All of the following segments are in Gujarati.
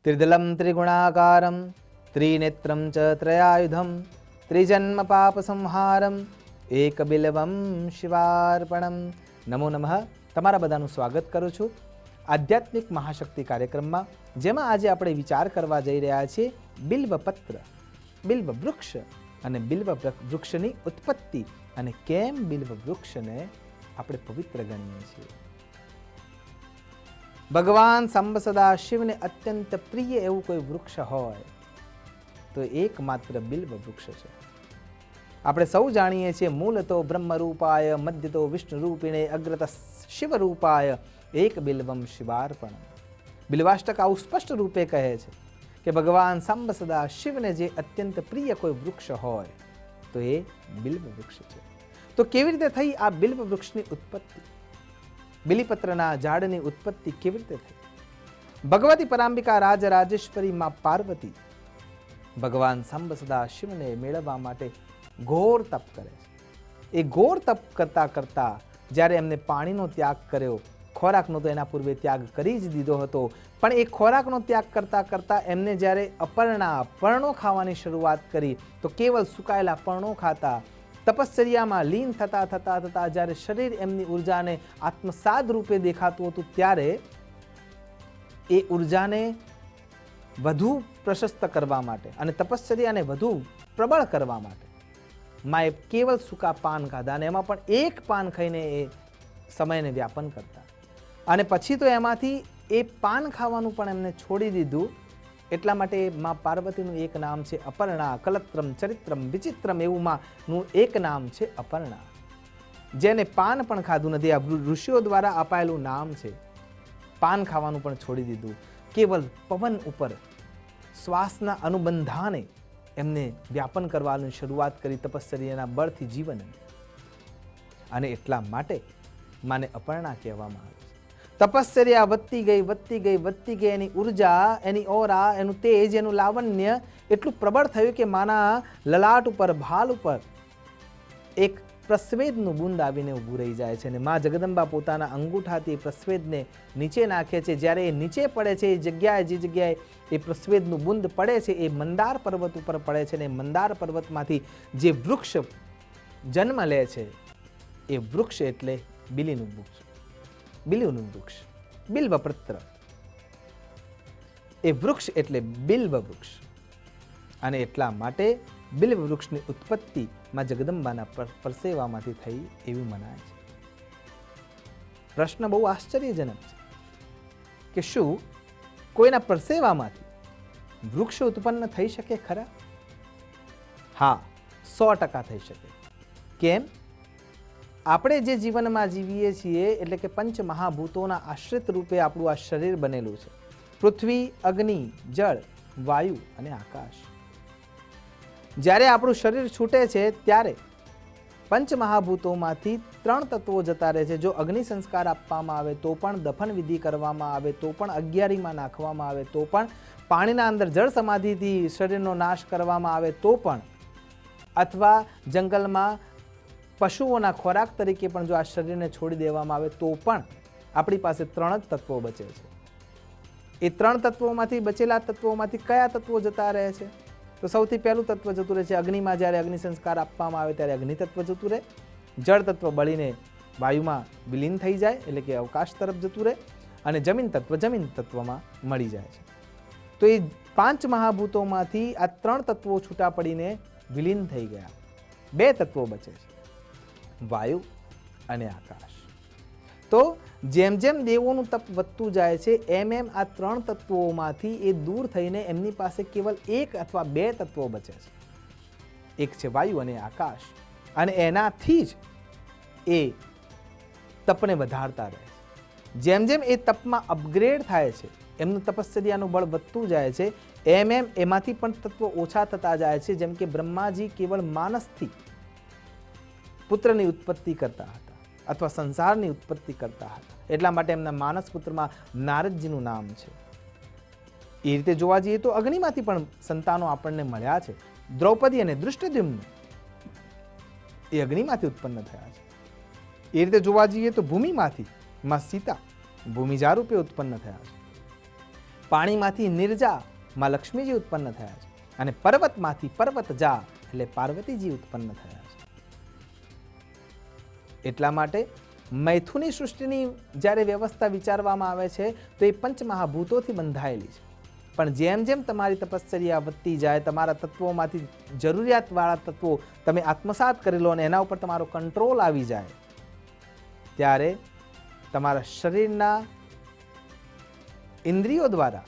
ત્રિદલમ ત્રિગુણાકારમ ત્રિનેત્રમ ચ ત્રયાયુધમ ત્રિજન્મ પાપ સંહારમ એકબિલ્વમ શિવાર્પણમ. નમો નમઃ. તમારા બધાનું સ્વાગત કરું છું આધ્યાત્મિક મહાશક્તિ કાર્યક્રમમાં, જેમાં આજે આપણે વિચાર કરવા જઈ રહ્યા છીએ બિલ્વપત્ર, બિલ્વ વૃક્ષ અને બિલ્વ વૃક્ષની ઉત્પત્તિ અને કેમ બિલ્વ વૃક્ષને આપણે પવિત્ર ગણીએ છીએ. ભગવાન સાંબ સદા શિવને અત્યંત પ્રિય એવું કોઈ વૃક્ષ હોય તો એકમાત્ર બિલ્વ વૃક્ષ છે. આપણે સૌ જાણીએ છીએ મૂલતો બ્રહ્મ રૂપાય મધ્યતો વિષ્ણુ રૂપિણે અગ્રત શિવ રૂપાય એક બિલ્વમ શિવાર્પણ. બિલ્વાષ્ટક આવું સ્પષ્ટ રૂપે કહે છે કે ભગવાન સાંબ સદા શિવને જે અત્યંત પ્રિય કોઈ વૃક્ષ હોય તો એ બિલ્વ વૃક્ષ છે. તો કેવી રીતે થઈ આ બિલ્વ વૃક્ષની ઉત્પત્તિ? બિલીપત્રના ઝાડની ઉત્પત્તિ કેવી રીતે થઈ? ભગવતી પરાંબિકા રાજરાજેશ્વરી માં પાર્વતી ભગવાન સાંબ સદા શિવને મેળવવા માટે ઘોર તપ કરે છે. એ ઘોર તપ કરતા કરતા જ્યારે એમને પાણીનો ત્યાગ કર્યો, ખોરાકનો તો એના પૂર્વે ત્યાગ કરી જ દીધો હતો, પણ એ ખોરાકનો ત્યાગ કરતા કરતા એમને જ્યારે અપર્ણા પર્ણો ખાવાની શરૂઆત કરી તો કેવલ સુકાયેલા પર્ણો ખાતા, તપશ્ચર્યામાં લીન થતા થતા થતા જ્યારે શરીર એમની ઉર્જાને આત્મસાદ રૂપે દેખાતું હતું ત્યારે એ ઉર્જાને વધુ પ્રશસ્ત કરવા માટે અને તપશ્ચર્યાને વધુ પ્રબળ કરવા માટે માએ કેવલ સૂકા પાન ખાધા, અને એમાં પણ એક પાન ખાઈને એ સમયને વ્યાપન કરતા. અને પછી તો એમાંથી એ પાન ખાવાનું પણ એમને છોડી દીધું. એટલા માટે માં પાર્વતીનું એક નામ છે અપર્ણા. કલત્રમ ચરિત્રમ વિચિત્રમ એવું માંનું એક નામ છે અપર્ણા, જેને પાન પણ ખાધું નથી. આ ઋષિઓ દ્વારા અપાયેલું નામ છે. પાન ખાવાનું પણ છોડી દીધું, કેવલ પવન ઉપર શ્વાસના અનુબંધાને એમને વ્યાપન કરવાની શરૂઆત કરી તપશ્ચર્યાના બળથી જીવન. અને એટલા માટે માને અપર્ણા કહેવામાં આવે છે. તપશ્ચર્યા વધતી ગઈ વધતી ગઈ વધતી ગઈ, એની ઉર્જા, એની ઓરા, એનું તેજ, એનું લાવણ્ય એટલું પ્રબળ થયું કે માના લલાટ ઉપર, ભાલ ઉપર એક પ્રસ્વેદનું બુંદ આવીને ઊભું રહી જાય છે. અને મા જગદંબા પોતાના અંગૂઠાથી પ્રસ્વેદને નીચે નાખે છે. જ્યારે એ નીચે પડે છે, એ જગ્યાએ જે જગ્યાએ એ પ્રસ્વેદનું બુંદ પડે છે એ મંદાર પર્વત ઉપર પડે છે. અને મંદાર પર્વતમાંથી જે વૃક્ષ જન્મ લે છે એ વૃક્ષ એટલે બિલીનું વૃક્ષ, બિલીનું વૃક્ષ, બિલ્વપત્ર. એ વૃક્ષ એટલે બિલ્વ વૃક્ષ. અને એટલા માટે બિલ્વ વૃક્ષની ઉત્પત્તિ માં જગદંબાના પરસેવામાંથી થઈ એવું મનાય છે. પ્રશ્ન બહુ આશ્ચર્યજનક છે કે શું કોઈના પરસેવામાંથી વૃક્ષ ઉત્પન્ન થઈ શકે ખરા? હા, 100% થઈ શકે. કેમ? આપણે જે જીવનમાં જીવીએ છીએ એટલે કે પંચ મહાભૂતોના આશ્રિત રૂપે આપણું આ શરીર બનેલું છે. પૃથ્વી, અગ્નિ, જળ, વાયુ અને આકાશ. જ્યારે આપણું શરીર છૂટે છે ત્યારે પંચ મહાભૂતોમાંથી 3 તત્વો જતા રહે છે. જો અગ્નિ સંસ્કાર આપવામાં આવે તો પણ, દફન વિધિ કરવામાં આવે તો પણ, અગિયારીમાં નાખવામાં આવે તો પણ, પાણીના અંદર જળ સમાધિથી શરીરનો નાશ કરવામાં આવે તો પણ, અથવા જંગલમાં પશુઓના ખોરાક તરીકે પણ જો આ શરીરને છોડી દેવામાં આવે તો પણ આપણી પાસે 3 જ તત્વો બચે છે. એ 3 તત્વોમાંથી બચેલા તત્વોમાંથી કયા તત્વો જતા રહે છે? તો સૌથી પહેલું તત્વ જતું રહે છે અગ્નિમાં. જ્યારે અગ્નિ સંસ્કાર આપવામાં આવે ત્યારે અગ્નિ તત્વ જતું રહે. જળ તત્વ બળીને વાયુમાં વિલીન થઈ જાય એટલે કે અવકાશ તરફ જતું રહે. અને જમીન તત્વ જમીન તત્વમાં મળી જાય છે. તો એ 5 મહાભૂતોમાંથી આ 3 તત્વો છૂટા પડીને વિલીન થઈ ગયા. 2 તત્વો બચે છે, વાયુ અને આકાશ. તો જેમ જેમ દેવોનું તપ વધતું જાય છે એમ એમ આ 3 તત્વોમાંથી એ દૂર થઈને એમની પાસે કેવલ 1 અથવા 2 તત્વો બચે છે. એક છે વાયુ અને આકાશ. અને એનાથી જ એ તપને વધારતા રહે છે. જેમ જેમ એ તપમાં અપગ્રેડ થાય છે, એમનું તપશ્ચર્યાનું બળ વધતું જાય છે, એમ એમ એમાંથી પણ તત્વો ઓછા થતા જાય છે. જેમ કે બ્રહ્માજી કેવળ માનસથી પુત્રની ઉત્પત્તિ કરતા હતા અથવા સંસારની ઉત્પત્તિ કરતા હતા. એટલા માટે એમના માનસ પુત્રમાં નારદજીનું નામ છે. એ રીતે જોવા જઈએ તો અગ્નિમાંથી પણ સંતાનો આપણને મળ્યા છે. દ્રૌપદી અને દૃષ્ટદ્યુમ્ન એ અગ્નિમાંથી ઉત્પન્ન થયા છે. એ રીતે જોવા જઈએ તો ભૂમિમાંથી માં સીતા ભૂમિજા રૂપે ઉત્પન્ન થયા છે. પાણીમાંથી નિર્જા માં લક્ષ્મીજી ઉત્પન્ન થયા છે, અને પર્વતમાંથી પર્વતજા એટલે પાર્વતીજી ઉત્પન્ન થયા છે. એટલા માટે મૈથુની સૃષ્ટિની જ્યારે વ્યવસ્થા વિચારવામાં આવે છે તો એ પંચમહાભૂતોથી બંધાયેલી છે. પણ જેમ જેમ તમારી તપશ્ચર્યા વધતી જાય, તમારા તત્વોમાંથી જરૂરિયાતવાળા તત્વો તમે આત્મસાત કરી લો અને એના ઉપર તમારો કંટ્રોલ આવી જાય, ત્યારે તમારા શરીરના ઇન્દ્રિયો દ્વારા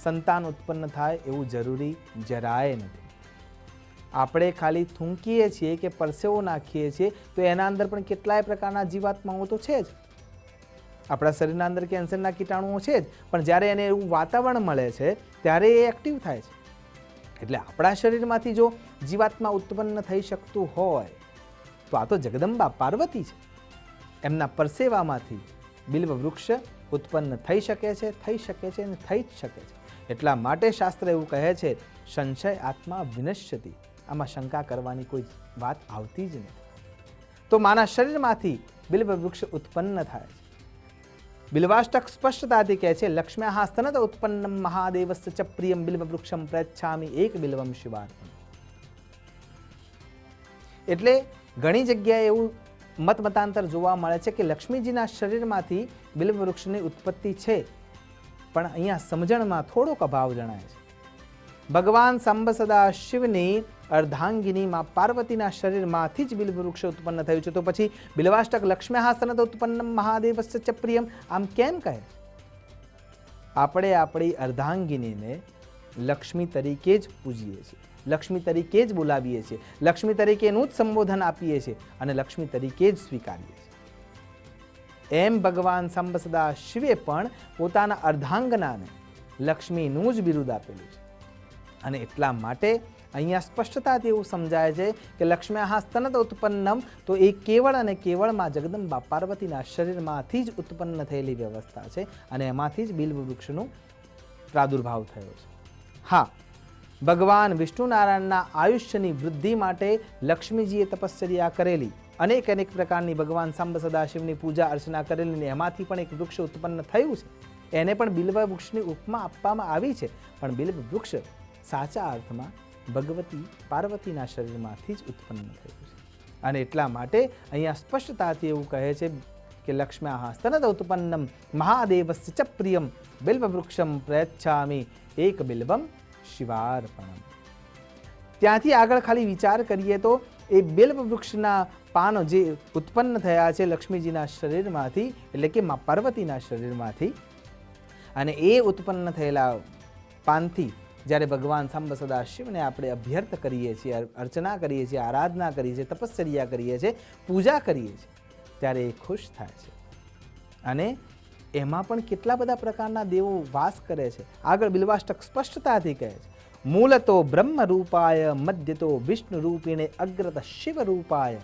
સંતાન ઉત્પન્ન થાય એવું જરૂરી જરાય નથી. આપણે ખાલી થૂંકીએ છીએ કે પરસેવો નાખીએ છીએ તો એના અંદર પણ કેટલાય પ્રકારના જીવાત્માઓ તો છે જ. આપણા શરીરના અંદર કેન્સરના કીટાણુઓ છે જ, પણ જ્યારે એને એવું વાતાવરણ મળે છે ત્યારે એ એક્ટિવ થાય છે. એટલે આપણા શરીરમાંથી જો જીવાત્મા ઉત્પન્ન થઈ શકતું હોય તો આ તો જગદંબા પાર્વતી છે. એમના પરસેવામાંથી બિલ્વ વૃક્ષ ઉત્પન્ન થઈ શકે છે, થઈ શકે છે અને થઈ જ શકે છે. એટલા માટે શાસ્ત્ર એવું કહે છે, સંશય આત્મા વિનશ્યતિ. આમાં શંકા કરવાની કોઈ વાત આવતી જ નથી. તો માના શરીરમાંથી બિલ્વ વૃક્ષ ઉત્પન્ન થાય છે. બિલ્વાષ્ટક સ્પષ્ટતાથી કહે છે, લક્ષ્મ્યાઃ સ્તનત ઉત્પન્નમ મહાદેવસ્ય ચ પ્રિયમ બિલ્વ વૃક્ષમ પ્રયચ્છામિ એક બિલ્વમ શિવાર્પણમ. એટલે ઘણી જગ્યાએ એવું મતાંતર જોવા મળે છે કે લક્ષ્મીજીના શરીરમાંથી બિલ્વ વૃક્ષની ઉત્પત્તિ છે, પણ અહીંયા સમજણમાં થોડોક અભાવ જણાય છે. ભગવાન સાંબ સદા શિવની અર્ધાંગિનીમાં પાર્વતીના શરીરમાંથી જ બિલ્વ વૃક્ષ ઉત્પન્ન થયું છે, તો પછી બિલ્વાષ્ટક લક્ષ્મ્યાઃ સ્તનત ઉત્પન્નમ મહાદેવસ્ય ચ પ્રિયમ આમ કેમ કહે? આપણે આપણી અર્ધાંગિનીને લક્ષ્મી તરીકે જ પૂજીએ છીએ, લક્ષ્મી તરીકે જ બોલાવીએ છીએ, લક્ષ્મી તરીકેનું જ સંબોધન આપીએ છીએ અને લક્ષ્મી તરીકે જ સ્વીકારીએ છીએ. એમ ભગવાન સાંબ સદા શિવે પણ પોતાના અર્ધાંગનાને લક્ષ્મીનું જ બિરુદ આપેલું છે. અને એટલા માટે અહીંયા સ્પષ્ટતાથી એવું સમજાય છે કે લક્ષ્મ્યાઃ સ્તનત ઉત્પન્નમ, તો એ કેવળ અને કેવળમાં જગદંબા પાર્વતીના શરીરમાંથી જ ઉત્પન્ન થયેલી વ્યવસ્થા છે અને એમાંથી જ બિલ્વ વૃક્ષનું પ્રાદુર્ભાવ થયો છે. હા, ભગવાન વિષ્ણુ નારાયણના આયુષ્યની વૃદ્ધિ માટે લક્ષ્મીજીએ તપશ્ચર્યા કરેલી, અનેક અનેક પ્રકારની ભગવાન સાંબ સદાશિવની પૂજા અર્ચના કરેલી ને એમાંથી પણ એક વૃક્ષ ઉત્પન્ન થયું છે. એને પણ બિલ્વ વૃક્ષની ઉપમા આપવામાં આવી છે, પણ બિલ્વ વૃક્ષ સાચા અર્થમાં ભગવતી પાર્વતીના શરીરમાંથી જ ઉત્પન્ન થયું છે. અને એટલા માટે અહીંયા સ્પષ્ટતાથી એવું કહે છે કે લક્ષ્મ્યાઃ સ્તનત ઉત્પન્નમ મહાદેવસ્ય ચ પ્રિયમ બિલ્વ વૃક્ષમ પ્રયચ્છામિ એક બિલ્વમ શિવાર્પણમ. ત્યાંથી આગળ ખાલી વિચાર કરીએ તો એ બિલ્વ વૃક્ષના પાનો જે ઉત્પન્ન થયા છે લક્ષ્મીજીના શરીરમાંથી, એટલે કે મા પાર્વતીના શરીરમાંથી, અને એ ઉત્પન્ન થયેલા પાનથી જ્યારે ભગવાન સાંબ સદા શિવને આપણે અભ્યર્થ કરીએ છીએ, અર્ચના કરીએ છીએ, આરાધના કરીએ છીએ, તપશ્ચર્યા કરીએ છીએ, પૂજા કરીએ છીએ, ત્યારે એ ખુશ થાય છે. અને એમાં પણ કેટલા બધા પ્રકારના દેવો વાસ કરે છે. આગળ બિલ્વાષ્ટક સ્પષ્ટતાથી કહે છે, મૂલતો બ્રહ્મ રૂપાય મધ્યતો વિષ્ણુ રૂપિણે અગ્રત શિવ રૂપાય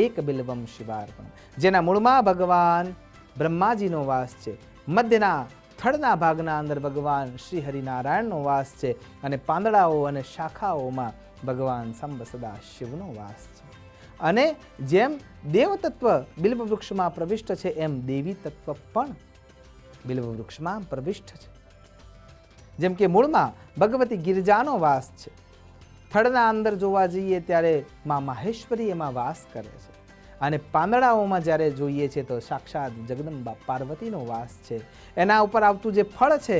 એક બિલ્વમ શિવાર્પણ. જેના મૂળમાં ભગવાન બ્રહ્માજીનો વાસ છે, મધ્યના થડના ભાગના અંદર ભગવાન શ્રી હરિનારાયણનો વાસ છે, અને પાંદડાઓ અને શાખાઓમાં ભગવાન સાંબ સદા શિવનો વાસ છે. અને જેમ દેવ તત્વ બિલ્વ વૃક્ષમાં પ્રવિષ્ટ છે, એમ દેવી તત્વ પણ બિલ્વ વૃક્ષમાં પ્રવિષ્ટ છે. જેમ કે મૂળમાં ભગવતી ગિરિજાનો વાસ છે, થડના અંદર જોવા જઈએ ત્યારે માં માહેશ્વરી એમાં વાસ કરે છે, અને પાંદડાઓમાં જ્યારે જોઈએ છે તો સાક્ષાત જગદંબા પાર્વતીનો વાસ છે. એના ઉપર આવતું જે ફળ છે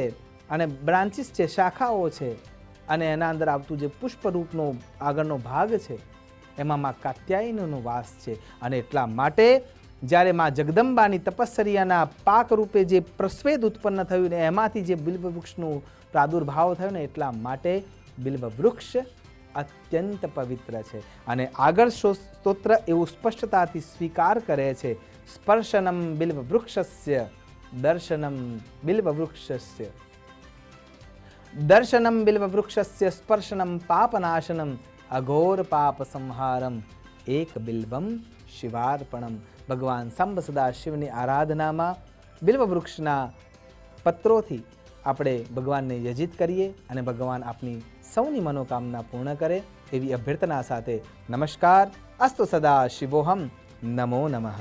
અને બ્રાન્ચીસ છે, શાખાઓ છે, અને એના અંદર આવતું જે પુષ્પરૂપનો આગળનો ભાગ છે, એમાં માં કાત્યાયનીનો વાસ છે. અને એટલા માટે જ્યારે માં જગદંબાની તપશ્ચર્યાના પાક રૂપે જે પ્રસ્વેદ ઉત્પન્ન થયું ને એમાંથી જે બિલ્વ વૃક્ષનું પ્રાદુર્ભાવ થયો ને, એટલા માટે બિલ્વ વૃક્ષ અત્યંત પવિત્ર છે. અને આગળ સ્તોત્ર એવું સ્પષ્ટતાથી સ્વીકાર કરે છે, સ્પર્શનમ બિલ્વ વૃક્ષસ્ય દર્શનમ બિલ્વ વૃક્ષસ્ય દર્શનમ બિલ્વ વૃક્ષસ્ય સ્પર્શનમ પાપનાશનમ અઘોર પાપ સંહારમ એક બિલ્વમ શિવાર્પણમ. ભગવાન સાંબ સદા શિવની આરાધનામાં બિલ્વ વૃક્ષના પત્રોથી આપણે ભગવાનને યજિત કરીએ અને ભગવાન આપની સૌની મનોકામના પૂર્ણ કરે એવી અભ્યર્થના સાથે નમસ્કાર. અસ્તુ સદા શિવોહમ. નમો નમઃ.